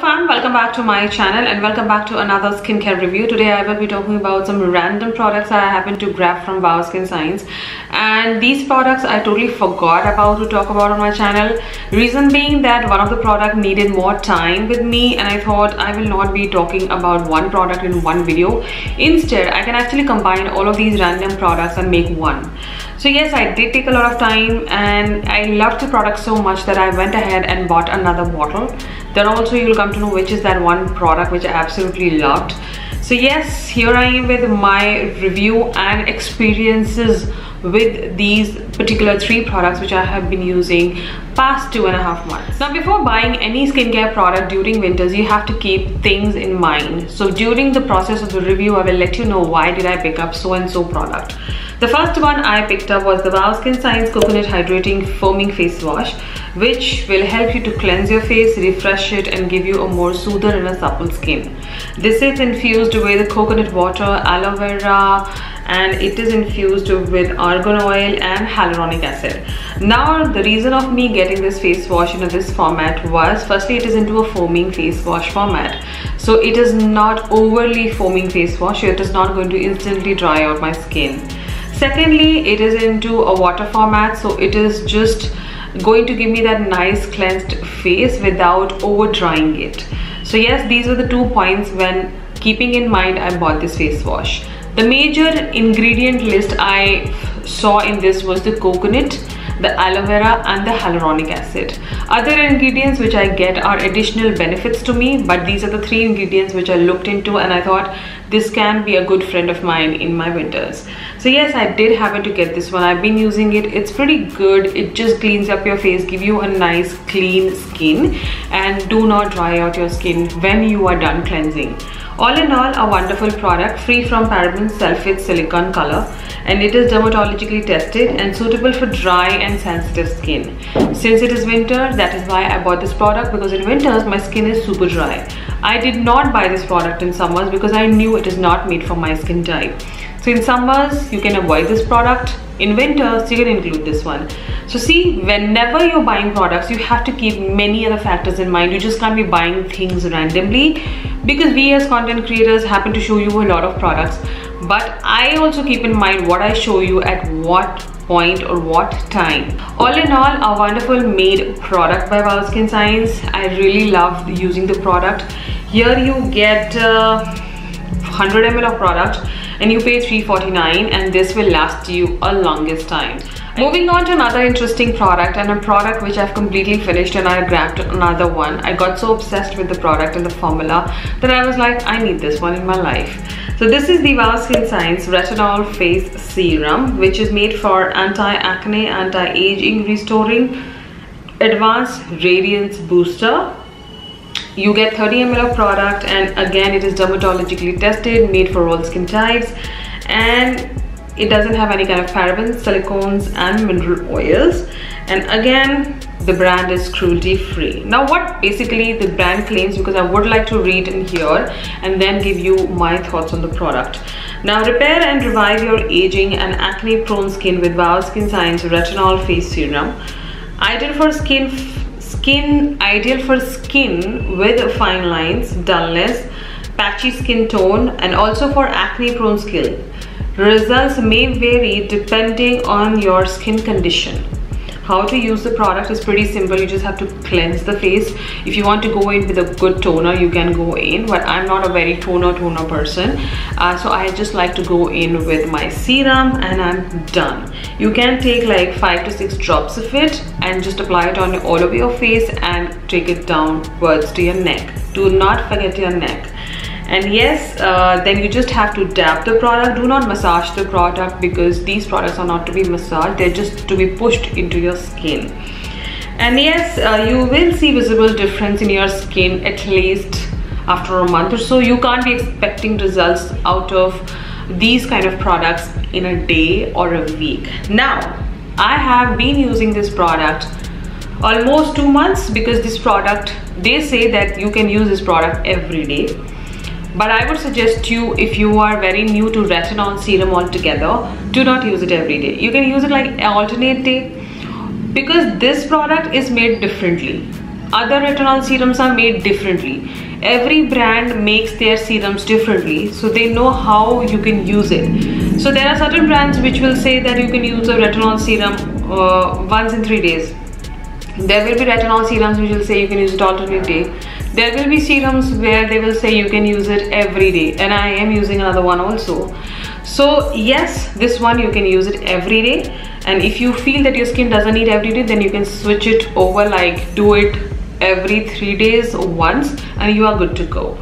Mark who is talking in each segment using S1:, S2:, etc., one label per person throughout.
S1: fam, welcome back to my channel and welcome back to another skincare review. Today I will be talking about some random products I happen to grab from Wow Skin Science, and these products I totally forgot about to talk about on my channel. Reason being that one of the product needed more time with me and I thought I will not be talking about one product in one video. Instead, I can actually combine all of these random products and make one. So yes, I did take a lot of time and I loved the product so much that I went ahead and bought another bottle. Then also you'll come to know which is that one product which I absolutely loved. So yes, here I am with my review and experiences with these particular 3 products which I have been using past 2.5 months. Now before buying any skincare product during winters, you have to keep things in mind. So during the process of the review, I will let you know why did I pick up so and so product. The first one I picked up was the Wow Skin Science Coconut Hydrating Foaming Face Wash, which will help you to cleanse your face, refresh it and give you a more soother and a supple skin. This is infused with coconut water, aloe vera, and it is infused with argan oil and hyaluronic acid. Now the reason of me getting this face wash in this format was, firstly, it is into a foaming face wash format. So it is not overly foaming face wash, so it is not going to instantly dry out my skin. Secondly, it is into a water format, so it is just going to give me that nice cleansed face without over drying it. So yes, these are the 2 points when keeping in mind I bought this face wash. The major ingredient list I saw in this was the coconut, the aloe vera and the hyaluronic acid. Other ingredients which I get are additional benefits to me, but these are the 3 ingredients which I looked into and I thought this can be a good friend of mine in my winters. So yes, I did happen to get this one. I've been using it. It's pretty good. It just cleans up your face, give you a nice clean skin and do not dry out your skin when you are done cleansing. All in all, a wonderful product, free from parabens, sulfates, silicone color, and it is dermatologically tested and suitable for dry and sensitive skin. Since it is winter, that is why I bought this product, because in winters my skin is super dry. I did not buy this product in summers because I knew it is not made for my skin type. So in summers you can avoid this product, in winters you can include this one. So see, whenever you're buying products, you have to keep many other factors in mind. You just can't be buying things randomly, because we as content creators happen to show you a lot of products, but I also keep in mind what I show you at what point or what time. All in all, a wonderful made product by Wow Skin Science. I really love using the product. Here you get 100 ml of product and you pay $3.49, and this will last you a longest time. Moving on to another interesting product, and a product which I've completely finished and I grabbed another one. I got so obsessed with the product and the formula that I was like, I need this one in my life. So this is the Wow Skin Science Retinol Face Serum, which is made for anti-acne, anti-aging, restoring, advanced radiance booster. You get 30 ml of product, and again it is dermatologically tested, made for all skin types, and it doesn't have any kind of parabens, silicones and mineral oils, and again the brand is cruelty free. Now what basically the brand claims, because I would like to read in here and then give you my thoughts on the product. Now, repair and revive your aging and acne prone skin with Wow Skin Science Retinol Face Serum. Ideal for skin with fine lines, dullness, patchy skin tone, and also for acne prone skin. Results may vary depending on your skin condition. How to use the product is pretty simple. You just have to cleanse the face. If you want to go in with a good toner, you can go in, but I'm not a very toner person, so I just like to go in with my serum and I'm done. You can take like 5 to 6 drops of it and just apply it on all over your face and take it downwards to your neck. Do not forget your neck. And yes, then you just have to dab the product. Do not massage the product, because these products are not to be massaged, they're just to be pushed into your skin. And yes, you will see visible difference in your skin at least after a month or so. You can't be expecting results out of these kind of products in a day or a week. Now, I have been using this product almost 2 months, because this product, they say that you can use this product every day. But I would suggest you, if you are very new to retinol serum altogether, do not use it every day. You can use it like alternate day, because this product is made differently. other retinol serums are made differently. Every brand makes their serums differently, so they know how you can use it. So there are certain brands which will say that you can use a retinol serum once in 3 days. There will be retinol serums which will say you can use it alternate day. There will be serums where they will say you can use it every day, and I am using another one also. So yes, this one you can use it every day, and if you feel that your skin doesn't need every day, then you can switch it over, like do it every 3 days once, and you are good to go.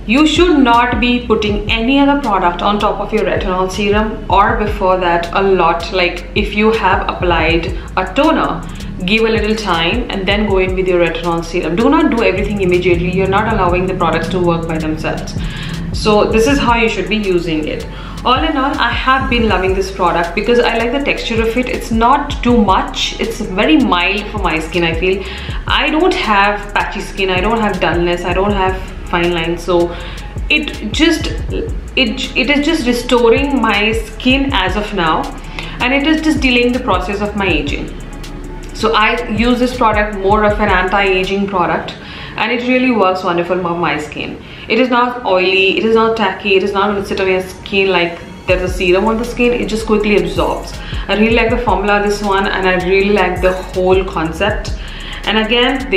S1: You should not be putting any other product on top of your retinol serum, or before that a lot. Like if you have applied a toner, give a little time and then go in with your retinol serum. Do not do everything immediately. You're not allowing the products to work by themselves. So this is how you should be using it. All in all, I have been loving this product because I like the texture of it. It's not too much. It's very mild for my skin, I feel. I don't have patchy skin. I don't have dullness. I don't have fine lines. So it is just restoring my skin as of now, and it is just delaying the process of my aging. So I use this product more of an anti-aging product, and it really works wonderful for my skin. It is not oily, it is not tacky, it is not going to sit on your skin like there's a serum on the skin. It just quickly absorbs. I really like the formula of this one, and I really like the whole concept. And again,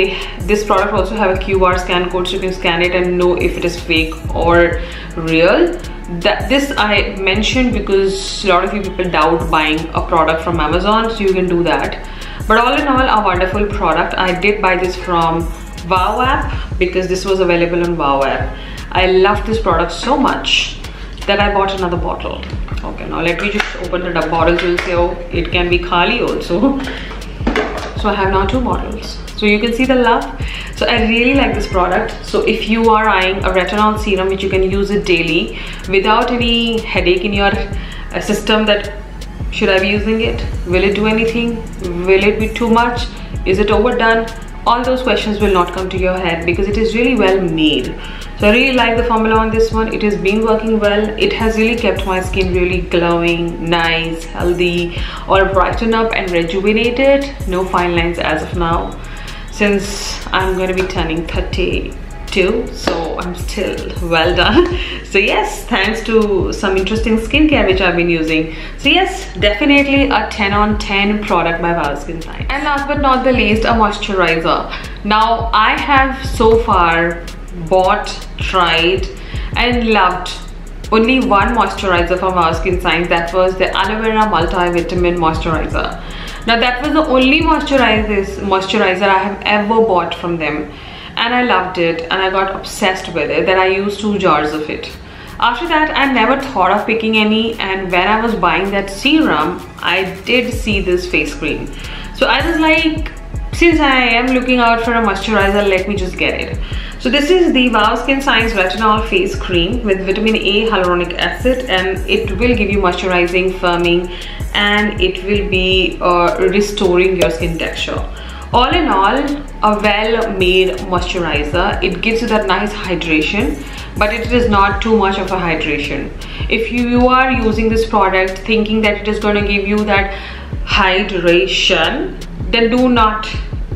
S1: this product also have a QR scan code, so you can scan it and know if it is fake or real. This I mentioned because a lot of you people doubt buying a product from Amazon, so you can do that. But all in all, a wonderful product. I did buy this from Wow app because this was available on Wow app. I love this product so much that I bought another bottle. Okay, now let me just open the bottle, so you'll say, oh, it can be khali also. So I have now 2 bottles. So you can see the love. So I really like this product. So if you are eyeing a retinol serum which you can use it daily without any headache in your system, that should I be using it? Will it do anything? Will it be too much? Is it overdone? All those questions will not come to your head because it is really well made. So I really like the formula on this one. It has been working well. It has really kept my skin really glowing, nice, healthy, all brightened up and rejuvenated. No fine lines as of now, since I'm going to be turning 32, so I'm still well done. So yes, thanks to some interesting skincare which I've been using. So yes, definitely a 10 on 10 product by Wow Skin Science. And last but not the least, a moisturizer. Now I have so far bought, tried and loved only one moisturizer from Wow Skin Science. That was the Aloe Vera Multivitamin Moisturizer. Now that was the only moisturizer I have ever bought from them, and I loved it and I got obsessed with it that I used 2 jars of it. After that, I never thought of picking any, and when I was buying that serum, I did see this face cream. So I was like, since I am looking out for a moisturizer, let me just get it. So this is the Wow Skin Science Retinol Face Cream with vitamin A, hyaluronic acid, and it will give you moisturizing, firming, and it will be restoring your skin texture. All in all, a well-made moisturizer. It gives you that nice hydration, but it is not too much of a hydration. If you are using this product thinking that it is going to give you that hydration, then do not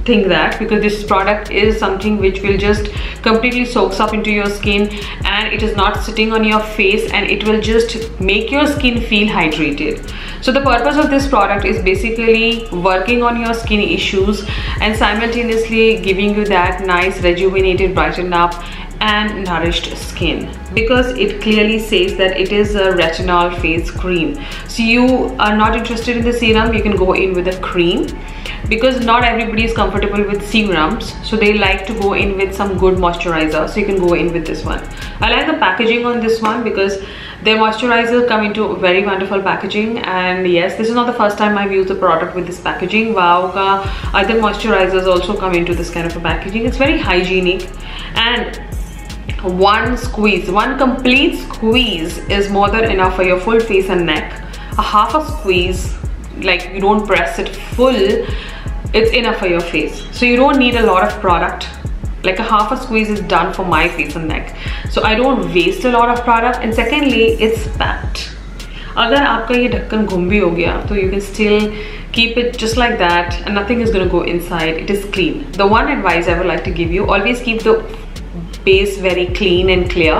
S1: think that, because this product is something which will just completely soaks up into your skin, and it is not sitting on your face, and it will just make your skin feel hydrated. So the purpose of this product is basically working on your skin issues and simultaneously giving you that nice rejuvenated, brightened up and nourished skin, because it clearly says that it is a retinol face cream. So you are not interested in the serum, you can go in with a cream, because not everybody is comfortable with serums, so they like to go in with some good moisturizer. So you can go in with this one. I like the packaging on this one because their moisturizers come into very wonderful packaging, and yes, this is not the first time I've used a product with this packaging. Wow ka other moisturizers also come into this kind of a packaging. It's very hygienic, and one complete squeeze is more than enough for your full face and neck. A half a squeeze, like you don't press it full, it's enough for your face. So you don't need a lot of product. Like a half a squeeze is done for my face and neck, so I don't waste a lot of product. And secondly, it's packed. अगर आपका ये ढक्कन गुम भी हो गया, तो you can still keep it just like that and nothing is going to go inside. It is clean. The one advice I would like to give you, always keep the base very clean and clear,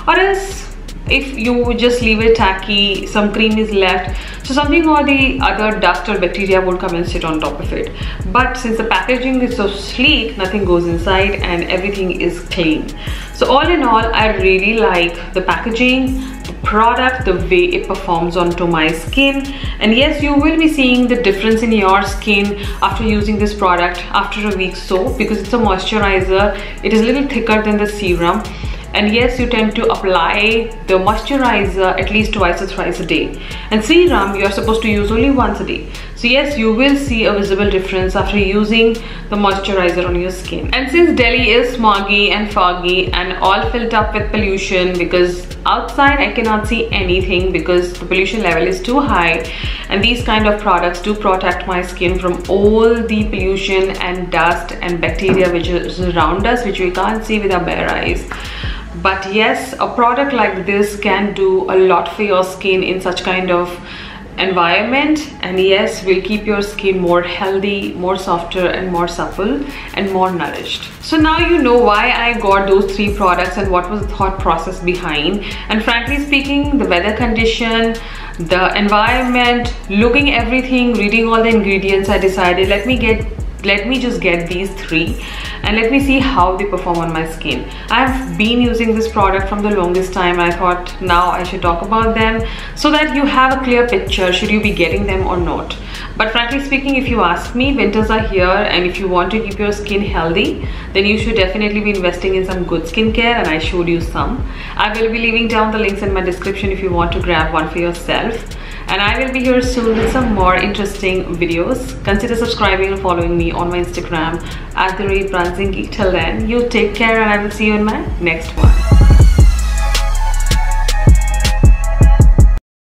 S1: or else if you just leave it tacky, some cream is left, so something or the other dust or bacteria would come and sit on top of it. But since the packaging is so sleek, nothing goes inside and everything is clean. So all in all, I really like the packaging, the product, the way it performs onto my skin. And yes, you will be seeing the difference in your skin after using this product after a week so, because it's a moisturizer. It is a little thicker than the serum. And yes, you tend to apply the moisturizer at least twice or thrice a day, and serum you're supposed to use only once a day. So yes, you will see a visible difference after using the moisturizer on your skin. And since Delhi is smoggy and foggy and all filled up with pollution, because outside I cannot see anything because the pollution level is too high, and these kind of products do protect my skin from all the pollution and dust and bacteria which is around us, which we can't see with our bare eyes. But yes, a product like this can do a lot for your skin in such kind of environment, and yes, will keep your skin more healthy, more softer and more supple and more nourished. So now you know why I got those 3 products and what was the thought process behind. And frankly speaking, the weather condition, the environment, looking everything, reading all the ingredients, I decided let me just get these 3 and let me see how they perform on my skin. I've been using this product from the longest time. I thought now I should talk about them so that you have a clear picture should you be getting them or not. But frankly speaking, if you ask me, winters are here, and if you want to keep your skin healthy, then you should definitely be investing in some good skincare, and I showed you some. I will be leaving down the links in my description if you want to grab one for yourself. And I will be here soon with some more interesting videos. Consider subscribing and following me on my Instagram @BrandsingGeek. Till then, you take care and I will see you in my next one.